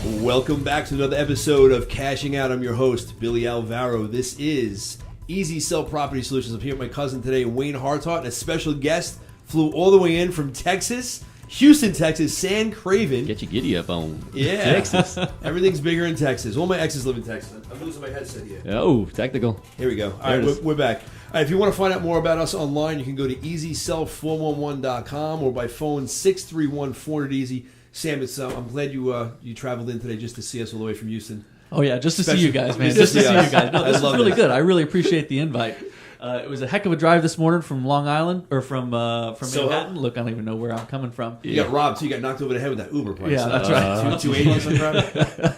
Welcome back to another episode of Cashing Out. I'm your host, Billy Alvaro. This is Easy Sell Property Solutions. I'm here with my cousin today, Wayne Hartart, and a special guest flew all the way in from Texas, Houston, Texas, Sam Craven. Get your giddy up on Texas. Everything's bigger in Texas. All my exes live in Texas. I'm losing my headset here. Oh, technical. Here we go. All right, we're back. All right, if you want to find out more about us online, you can go to easysell411.com or by phone 631-400-EASY. Sam, I'm glad you traveled in today just to see us all the way from Houston. Oh, yeah, just to see you guys, man. Just to see you guys. No, this was really good. I really appreciate the invite. It was a heck of a drive this morning from Long Island, or from Manhattan. Look, I don't even know where I'm coming from. You got robbed, too. You got knocked over the head with that Uber price. Yeah, that's right. 280 or something.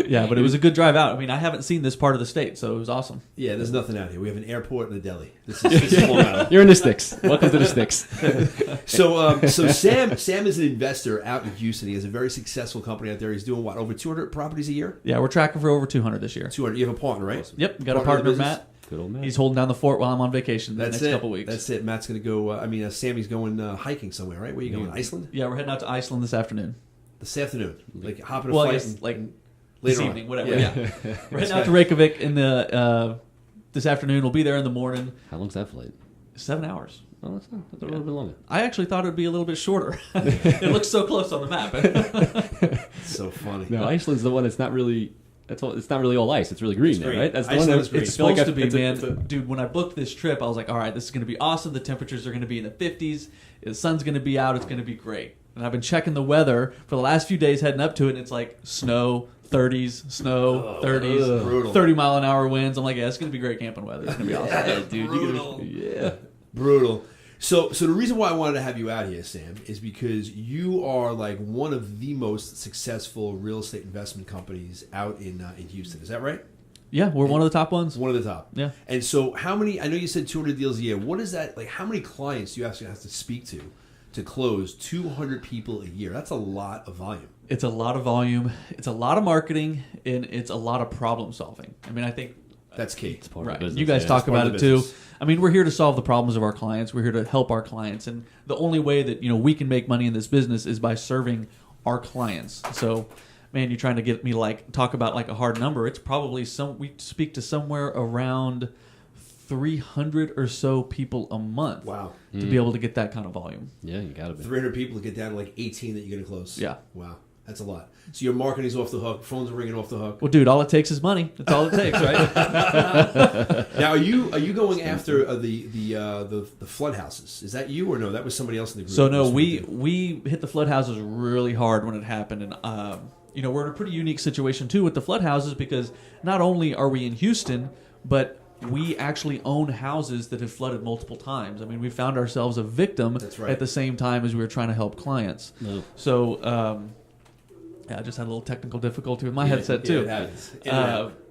Yeah, but it was a good drive out. I mean, I haven't seen this part of the state, so it was awesome. Yeah, there's nothing out here. We have an airport and a deli. This is Long Island. You're in the sticks. Welcome to the sticks. So Sam is an investor out in Houston. He has a very successful company out there. He's doing what, over 200 properties a year? Yeah, we're tracking for over 200 this year. 200. You have a partner, right? Awesome. Yep, got a partner, Matt. Good old Matt. He's holding down the fort while I'm on vacation the next couple weeks. That's it. Matt's going to go. Sammy's going hiking somewhere, right? Where are you going? Iceland? Yeah, we're heading out to Iceland this afternoon. This afternoon? Like hopping a flight? Well, I guess, like later this evening, on. whatever. Yeah. We're heading out to Reykjavik this afternoon. We'll be there in the morning. How long's that flight? 7 hours. Oh, that's a little bit longer. I actually thought it would be a little bit shorter. It looks so close on the map. It's so funny. No, Iceland's the one that's not really... It's not really all ice. It's really green, there, right? That's the Iceland one is green. It's supposed to be, man. Dude, when I booked this trip, I was like, all right, this is going to be awesome. The temperatures are going to be in the 50s. The sun's going to be out. It's going to be great. And I've been checking the weather for the last few days heading up to it, and it's like snow, 30s, snow, 30s, brutal. 30-mile-an-hour winds. I'm like, yeah, it's going to be great camping weather. It's going to be awesome. Yeah, dude. Brutal. Brutal. So the reason why I wanted to have you out here, Sam, is because you are like one of the most successful real estate investment companies out in Houston. Is that right? Yeah, we're one of the top ones. One of the top. Yeah. And so how many, I know you said 200 deals a year. What is that, like how many clients do you actually have to speak to close 200 people a year? That's a lot of volume. It's a lot of volume. It's a lot of marketing, and it's a lot of problem solving. I mean, I think that's key. It's part of business. You guys talk about it too. I mean, we're here to solve the problems of our clients. We're here to help our clients, and the only way that we can make money in this business is by serving our clients. So, man, you're trying to get me talk about like a hard number. It's probably we speak to somewhere around 300 or so people a month. Wow. To be able to get that kind of volume. Yeah, you got to be. 300 people to get down to like 18 that you're going to close. Yeah. Wow. That's a lot. So your marketing's off the hook. Phones are ringing off the hook. Well, dude, all it takes is money. That's all it takes, right? Now, are you going after the flood houses? Is that you or no? That was somebody else in the group. So no, we hit the flood houses really hard when it happened, and we're in a pretty unique situation too with the flood houses because not only are we in Houston, but we actually own houses that have flooded multiple times. I mean, we found ourselves a victim at the same time as we were trying to help clients. No. So. Yeah, I just had a little technical difficulty with my headset too. It happens.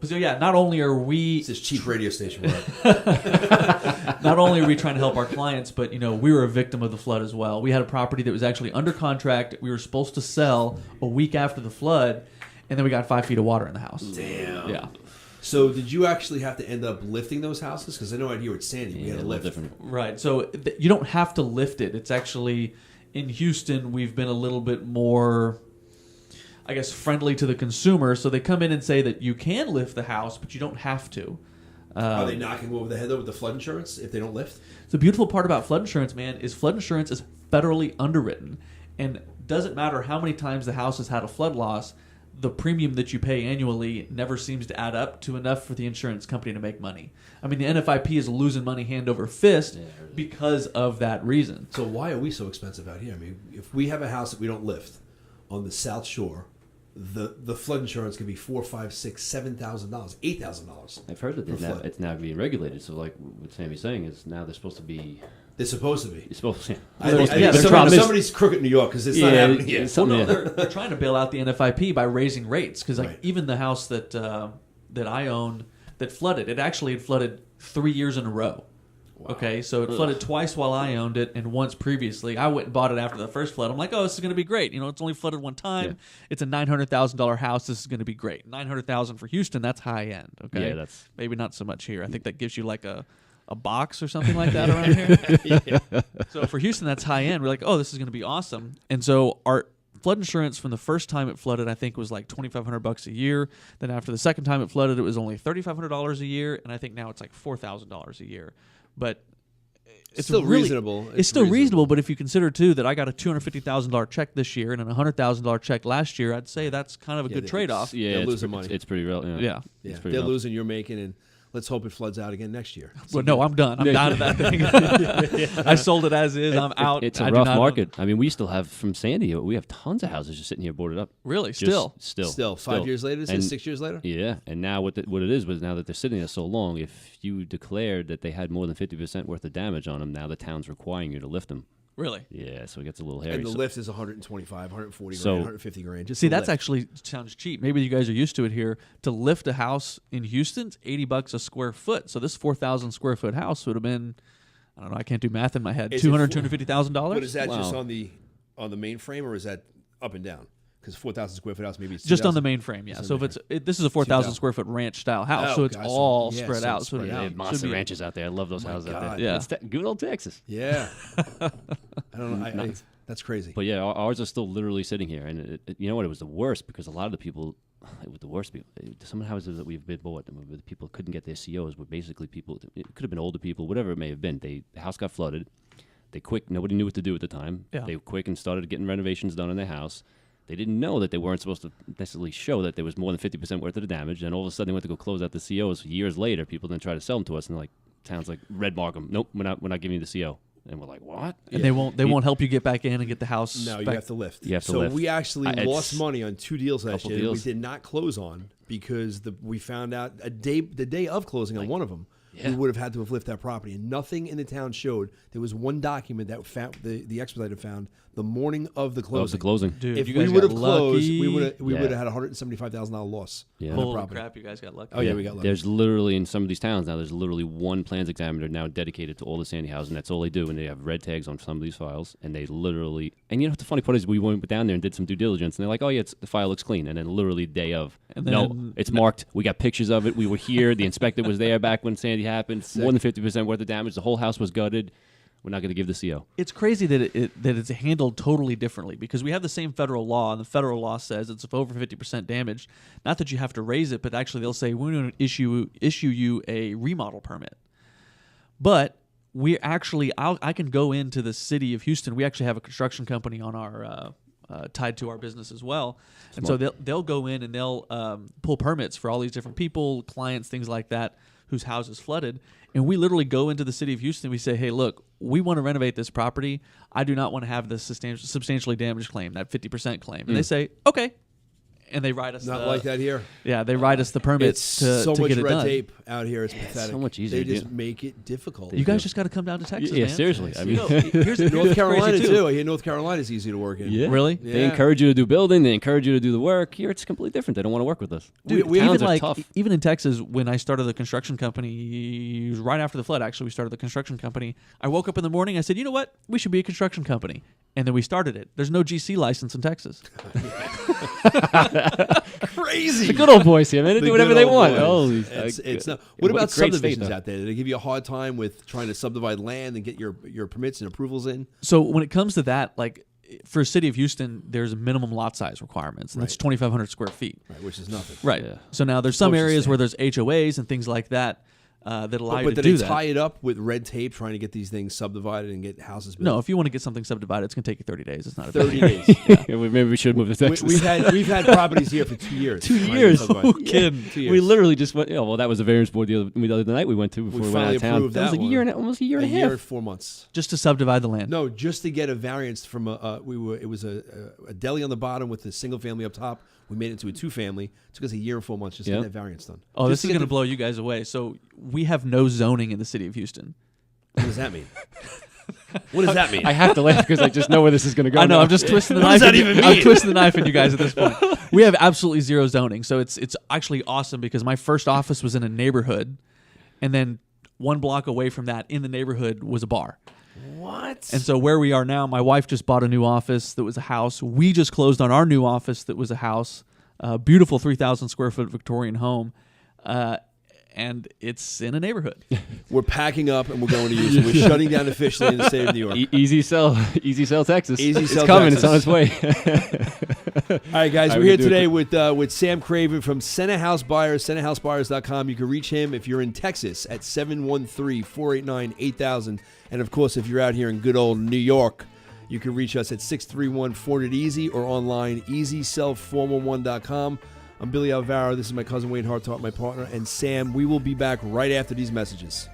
So not only are we... It's this cheap radio station. Not only are we trying to help our clients, but we were a victim of the flood as well. We had a property that was actually under contract. We were supposed to sell a week after the flood, and then we got 5 feet of water in the house. Damn. Yeah. So did you actually have to end up lifting those houses? Because I know out here it's Sandy. You got to lift. Different. Right. So you don't have to lift it. It's actually... In Houston, we've been a little bit more... I guess, friendly to the consumer, so they come in and say that you can lift the house, but you don't have to. Are they knocking over the head, though, with the flood insurance if they don't lift? The beautiful part about flood insurance, man, is flood insurance is federally underwritten, and doesn't matter how many times the house has had a flood loss, the premium that you pay annually never seems to add up to enough for the insurance company to make money. I mean, the NFIP is losing money hand over fist because of that reason. So why are we so expensive out here? I mean, if we have a house that we don't lift on the South Shore, the flood insurance can be $4,000, $5,000, $6,000, $7,000, $8,000. I've heard that it's now being regulated. So, like what Sammy's saying is now they're supposed to be. They're supposed to be. You're supposed to. I think somebody's crooked in New York because it's not happening here. They're trying to bail out the NFIP by raising rates because even the house that I owned that flooded, it actually had flooded 3 years in a row. Wow. Okay, so it flooded twice while I owned it and once previously. I went and bought it after the first flood. I'm like, oh, this is going to be great. It's only flooded one time. Yeah. It's a $900,000 house. This is going to be great. $900,000 for Houston, that's high end. Okay, yeah, that's maybe not so much here. I think that gives you like a box or something like that around here. Yeah. So for Houston, that's high end. We're like, oh, this is going to be awesome. And so flood insurance from the first time it flooded, I think, was like $2,500 a year. Then after the second time it flooded, it was only $3,500 a year, and I think now it's like $4,000 a year. But it's still really, reasonable. It's still reasonable, but if you consider too that I got a $250,000 check this year and a $100,000 check last year, I'd say that's kind of a good trade-off. Yeah, They're it's losing money. It's pretty real. Yeah. Yeah, It's pretty they're rough. losing. You're making, and let's hope it floods out again next year. Well, no, I'm done. I'm done with that thing. I sold it as is. I'm out. It's I a do rough not own market. I mean, we still have from Sandy. We have tons of houses just sitting here boarded up. Really? Just Still? 5 years later, And- 6 years later. Yeah, and now what it is was now that they're sitting there so long, if you declared that they had more than 50% worth of damage on them, now the town's requiring you to lift them. Really? Yeah, so it gets a little hairy. And the So- lift is 125, 140 So- grand, 150 grand. Just See, the that's lift. actually sounds cheap. Maybe you guys are used to it here. To lift a house in Houston, it's $80 a square foot. So this 4,000 square foot house would have been, I don't know, I can't do math in my head. Is it $250,000. But is that just Wow. on the main frame, or is that up and down? Because 4,000 square foot house, maybe it's Just on the 2,000. main frame, yeah. Just So on if the this is a 4,000 2,000. square foot ranch style house, Oh, so it's gotcha. all Yeah, spread so out. it's So spread They out. have monster ranches out there. I love those houses out God. there. Yeah. It's good old Texas. Yeah. I don't know. Nuts. That's crazy. But yeah, ours are still literally sitting here, and you know what? It was the worst because a lot of the people, it was the worst people. Some houses that we've been bought, where the people couldn't get their COs, were basically people. It could have been older people, whatever it may have been. The house got flooded. They quick. Nobody knew what to do at the time. Yeah. They quick and started getting renovations done in their house. They didn't know that they weren't supposed to necessarily show that there was more than 50% worth of the damage. And all of a sudden, they went to go close out the COs. Years later, people then try to sell them to us, and they're like, "Sounds like red mark them. Nope, we're not giving you the CO." And we're like, "What?" And they won't help you get back in and get the house. No, you back. have to lift. You have to so lift. we actually It's lost money on 2 deals last couple year that we deals. did not close on because we found out the day of closing on one of them. Yeah. We would have had to have lifted that property, and nothing in the town showed. There was one document that found the expediter found the morning of the That closing. was the closing. Dude, If you we guys would have got closed, lucky. we would Yeah. have had a $175,000 loss. Yeah. on the Holy property. crap, you guys got lucky. Oh yeah, we got lucky. There's literally in some of these towns now. There's literally one plans examiner now dedicated to all the Sandy houses, and that's all they do. And they have red tags on some of these files, and they literally. And you know what the funny part is? We went down there and did some due diligence, and they're like, "Oh yeah, the file looks clean." And then literally day of, And no, then- it's marked. We got pictures of it. We were here. The inspector was there back when Sandy happened. More than 50% worth of damage. The whole house was gutted. We're not going to give the CO. It's crazy that that it's handled totally differently because we have the same federal law, and the federal law says it's if over 50% damage. Not that you have to raise it, but actually they'll say we're going to issue you a remodel permit. But we actually, I can go into the city of Houston. We actually have a construction company on our tied to our business as well, and so they'll go in and they'll pull permits for all these different people, clients, things like that, whose house is flooded. And we literally go into the city of Houston. We say, hey, look, we want to renovate this property. I do not want to have this substantially damaged claim, that 50% claim. And they say, okay. And they write us Not like that here. Yeah, they write us the permits It's to so much get it red done. tape out here. It's pathetic. so much easier They to just do. make it difficult. You guys just got to come down to Texas, Yeah, man. seriously. I mean, You know, here's North Carolina crazy too. I hear North Carolina is easy to work in. Yeah. Really? They Yeah. encourage you to do building. They encourage you to do the work. Here, it's completely different. They don't want to work with us. Dude, we Towns even are like tough. even in Texas, when I started the construction company, right after the flood, actually, we started the construction company. I woke up in the morning. I said, you know what? We should be a construction company, and then we started it. There's no GC license in Texas. Crazy. The good old boys here, man. They The do whatever good they old want. boys. Holy, It's not. what What about a great state, subdivisions though. out there? Do they give you a hard time with trying to subdivide land and get your permits and approvals in? So when it comes to that, like for city of Houston, there's minimum lot size requirements, and that's 2,500 square feet. Right, which is nothing. Right. Yeah. So now there's some Closest areas thing. where there's HOAs and things like that that allow you But to do do they that. tie it up with red tape trying to get these things subdivided and get houses built? No, if you want to get something subdivided, it's going to take you 30 days. It's not a 30 big days. Yeah, maybe we should move to Texas. We've had properties here for 2 years. 2 trying to years. subdivide. Who kidding? 2 years. We literally just went. Yeah, well, that was the variance board the other night we went to before we went out finally of town. approved That was that like a one. year and almost a year and a year half. and 4 months. just to subdivide the land. No, just to get a variance from it was a deli on the bottom with a single family up top. We made it into a 2-family. It took us a year and 4 months just to Yep. get that variance done. Oh, Just this is get going to the- blow you guys away. So we have no zoning in the city of Houston. What does that mean? What does that mean? I have to laugh because I just know where this is going to go. I know. now. I'm just twisting the What knife. does that even I'm mean? twisting the knife in you guys at this point. We have absolutely zero zoning, so it's actually awesome because my first office was in a neighborhood, and then 1 block away from that in the neighborhood was a bar. What? And so where we are now, my wife just bought a new office that was a house. We just closed on our new office that was a house, a beautiful 3,000 square foot Victorian home. And and it's in a neighborhood. We're packing up and we're going to use it. We're shutting down officially in the state of New York. Easy sell, Texas. Easy it's Sell, coming. Texas. It's on its way. All right, guys, All right, we're we here do today it. with Sam Craven from Senate House Buyers, SenateHouseBuyers.com. You can reach him if you're in Texas at 713-489-8000. And, of course, if you're out here in good old New York, you can reach us at 631-400-EASY or online, easysell411.com. I'm Billy Alvaro. This is my cousin Wayne Hartart, my partner, and Sam. We will be back right after these messages.